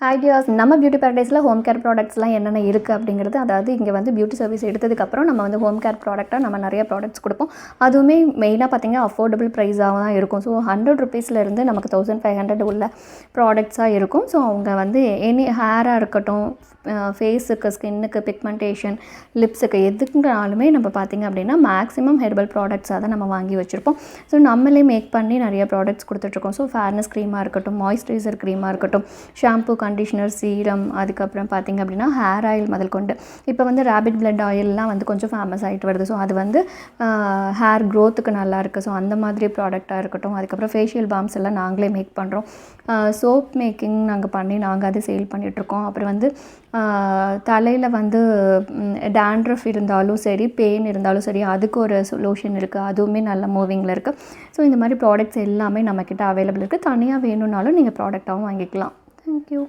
Hi tears, நம்ம beauty பேரடைஸில் home care ப்ராடக்ட்ஸ்லாம் என்னென்ன இருக்குது அப்படிங்கிறது, அதாவது இங்கே வந்து பியூட்டி சர்வீஸ் எடுத்ததுக்கப்புறம் நம்ம வந்து ஹோம் கேர் ப்ராடக்ட்டாக நம்ம நிறைய ப்ராடக்ட்ஸ் கொடுப்போம். அதுவுமே மெயினாக பார்த்திங்கன்னா அஃபோர்டபுள் ப்ரைஸாக தான் இருக்கும். ஸோ 100 ருபீஸ்லேருந்து நமக்கு 1500 உள்ள ப்ராடக்ட்ஸாக இருக்கும். ஸோ அவங்க வந்து எனி ஹேராக இருக்கட்டும், ஃபேஸுக்கு, ஸ்கின்னுக்கு, பிக்மெண்டேஷன், லிப்ஸுக்கு எதுக்குனாலுமே நம்ம பார்த்திங்க அப்படின்னா மேக்ஸிமம் ஹெர்பல் ப்ராடக்ட்ஸாக தான் நம்ம வாங்கி வச்சுருப்போம். ஸோ நம்மளே மேக் பண்ணி நிறைய ப்ராடக்ட்ஸ் கொடுத்துட்ருக்கோம். ஸோ ஃபேர்னஸ் க்ரீமாக இருக்கட்டும், மாய்ஸ்சரைசர் க்ரீமாக இருக்கட்டும், ஷாம்பு, கண்டிஷனர், சீரம், அதுக்கப்புறம் பார்த்திங்க அப்படின்னா ஹேர் ஆயில் முதல் கொண்டு இப்போ வந்து ரேபிட் பிளட் ஆயிலெலாம் வந்து கொஞ்சம் ஃபேமஸ் ஆகிட்டு வருது. ஸோ அது வந்து ஹேர் க்ரோத்துக்கு நல்லாயிருக்கு. ஸோ அந்த மாதிரி ப்ராடக்டாக இருக்கட்டும். அதுக்கப்புறம் ஃபேஷியல் பாம்ஸ் எல்லாம் நாங்களே மேக் பண்ணுறோம். சோப் மேக்கிங் நாங்கள் பண்ணி நாங்கள் அதை சேல் பண்ணிகிட்ருக்கோம். அப்புறம் வந்து தலையில் வந்து டேண்ட்ரஃப் இருந்தாலும் சரி, பெயின் இருந்தாலும் சரி, அதுக்கு ஒரு லோஷன் இருக்குது. அதுவுமே நல்ல மூவிங்கில் இருக்குது. ஸோ இந்த மாதிரி ப்ராடக்ட்ஸ் எல்லாமே நம்மக்கிட்ட அவைலபிள் இருக்குது. தனியாக வேணும்னாலும் நீங்கள் ப்ராடக்டாகவும் வாங்கிக்கலாம். தேங்க்யூ.